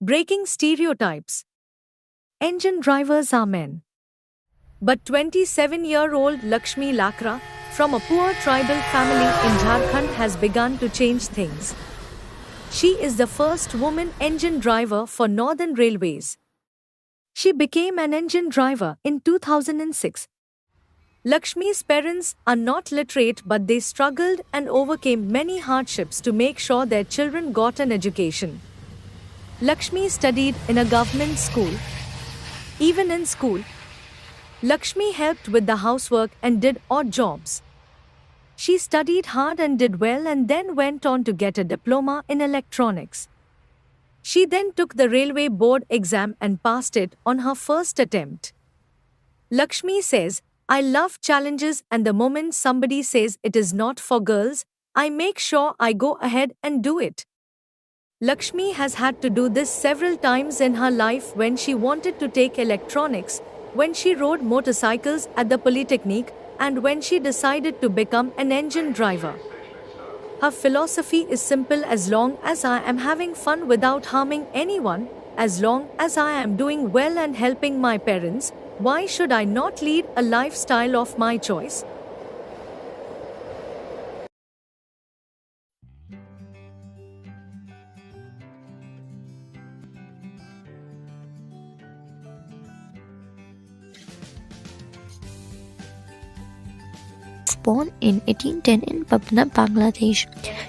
Breaking stereotypes. Engine drivers are men. But 27-year-old Lakshmi Lakra, from a poor tribal family in Jharkhand, has begun to change things. She is the first woman engine driver for Northern Railways. She became an engine driver in 2006. Lakshmi's parents are not literate, but they struggled and overcame many hardships to make sure their children got an education. Lakshmi studied in a government school. Even in school, Lakshmi helped with the housework and did odd jobs. She studied hard and did well and then went on to get a diploma in electronics. She then took the railway board exam and passed it on her first attempt. Lakshmi says, "I love challenges, and the moment somebody says it is not for girls, I make sure I go ahead and do it." Lakshmi has had to do this several times in her life: when she wanted to take electronics, when she rode motorcycles at the Polytechnic, and when she decided to become an engine driver. Her philosophy is simple: as long as I am having fun without harming anyone, as long as I am doing well and helping my parents, why should I not lead a lifestyle of my choice? Born in 1810 in Patna, Bangladesh.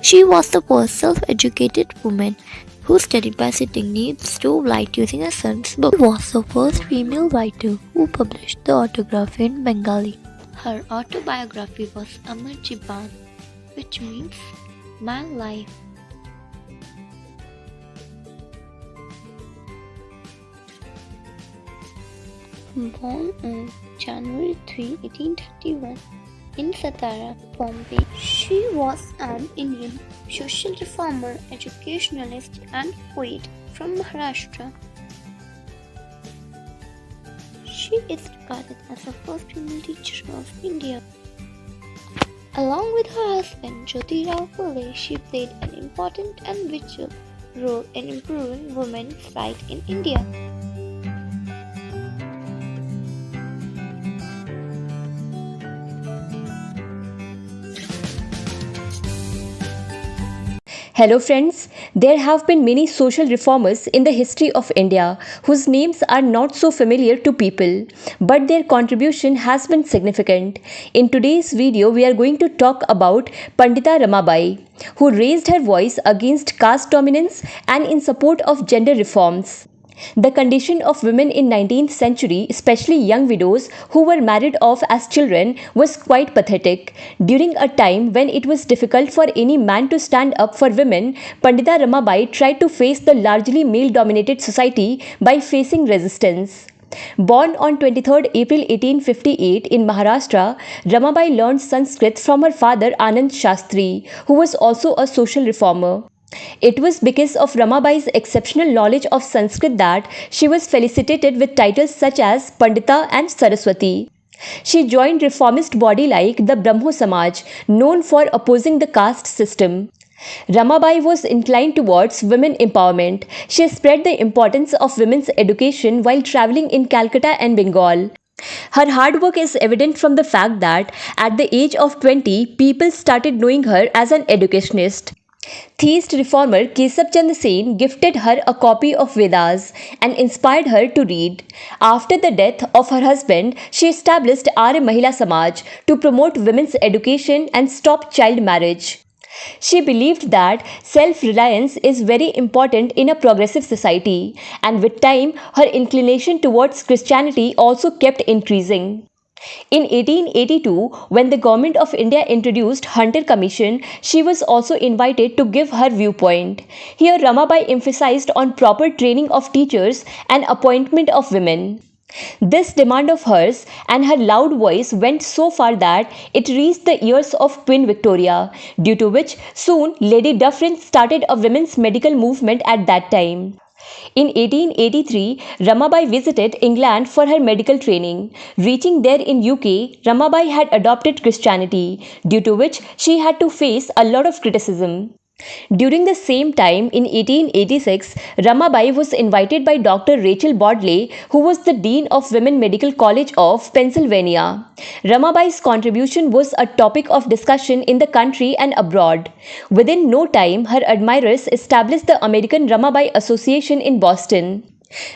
She was the first self-educated woman who studied by sitting near the stove light using a son's book. She was the first female writer who published the autography in Bengali. Her autobiography was Amar Jiban, which means my life. Born on January 3, 1831, in Satara, Bombay, she was an Indian social reformer, educationalist, and poet from Maharashtra. She is regarded as the first female teacher of India. Along with her husband Jyotirao Phule, she played an important and vital role in improving women's rights in India. Hello friends, there have been many social reformers in the history of India whose names are not so familiar to people, but their contribution has been significant. In today's video, we are going to talk about Pandita Ramabai, who raised her voice against caste dominance and in support of gender reforms. The condition of women in 19th century, especially young widows who were married off as children, was quite pathetic. During a time when it was difficult for any man to stand up for women, Pandita Ramabai tried to face the largely male-dominated society by facing resistance. Born on 23rd April 1858 in Maharashtra, Ramabai learned Sanskrit from her father Anand Shastri, who was also a social reformer. It was because of Ramabai's exceptional knowledge of Sanskrit that she was felicitated with titles such as Pandita and Saraswati. She joined reformist body like the Brahmo Samaj, known for opposing the caste system. Ramabai was inclined towards women empowerment. She spread the importance of women's education while traveling in Calcutta and Bengal. Her hard work is evident from the fact that at the age of 20, people started knowing her as an educationist. Theist reformer Kesab Chand Sen gifted her a copy of Vedas and inspired her to read. After the death of her husband, she established Arya Mahila Samaj to promote women's education and stop child marriage. She believed that self-reliance is very important in a progressive society, and with time, her inclination towards Christianity also kept increasing. In 1882, when the Government of India introduced Hunter Commission, she was also invited to give her viewpoint. Here, Ramabai emphasized on proper training of teachers and appointment of women. This demand of hers and her loud voice went so far that it reached the ears of Queen Victoria, due to which soon Lady Dufferin started a women's medical movement at that time. In 1883, Ramabai visited England for her medical training. Reaching there in UK, Ramabai had adopted Christianity, due to which she had to face a lot of criticism. During the same time, in 1886, Ramabai was invited by Dr. Rachel Bodley, who was the Dean of Women Medical College of Pennsylvania. Ramabai's contribution was a topic of discussion in the country and abroad. Within no time, her admirers established the American Ramabai Association in Boston,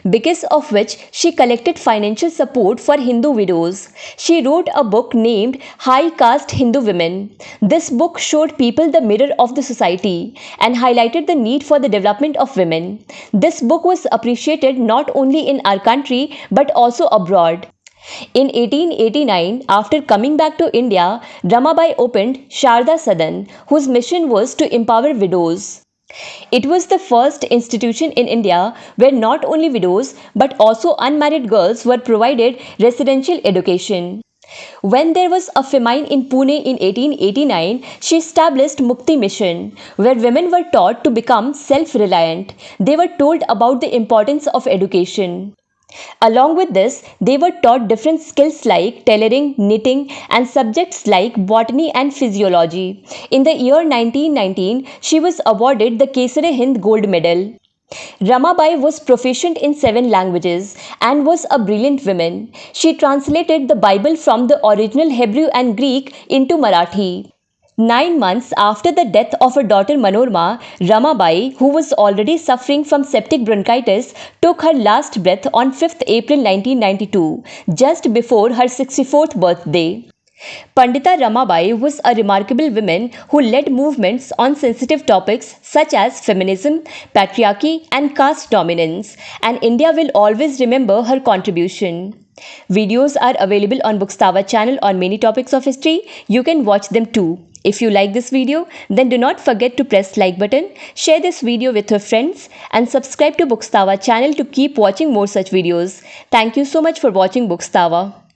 because of which she collected financial support for Hindu widows. She wrote a book named High Caste Hindu Women. This book showed people the mirror of the society and highlighted the need for the development of women. This book was appreciated not only in our country but also abroad. In 1889, after coming back to India, Ramabai opened Sharda Sadan, whose mission was to empower widows. It was the first institution in India where not only widows but also unmarried girls were provided residential education. When there was a famine in Pune in 1889, she established Mukti Mission, where women were taught to become self-reliant. They were told about the importance of education. Along with this, they were taught different skills like tailoring, knitting, and subjects like botany and physiology. In the year 1919, she was awarded the Kesare-Hind Gold Medal. Ramabai was proficient in 7 languages and was a brilliant woman. She translated the Bible from the original Hebrew and Greek into Marathi. 9 months after the death of her daughter Manorma, Ramabai, who was already suffering from septic bronchitis, took her last breath on 5th April 1992, just before her 64th birthday. Pandita Ramabai was a remarkable woman who led movements on sensitive topics such as feminism, patriarchy, and caste dominance, and India will always remember her contribution. Videos are available on Bookstava channel on many topics of history. You can watch them too. If you like this video, then do not forget to press like button, share this video with your friends, and subscribe to Bookstava channel to keep watching more such videos. Thank you so much for watching Bookstava.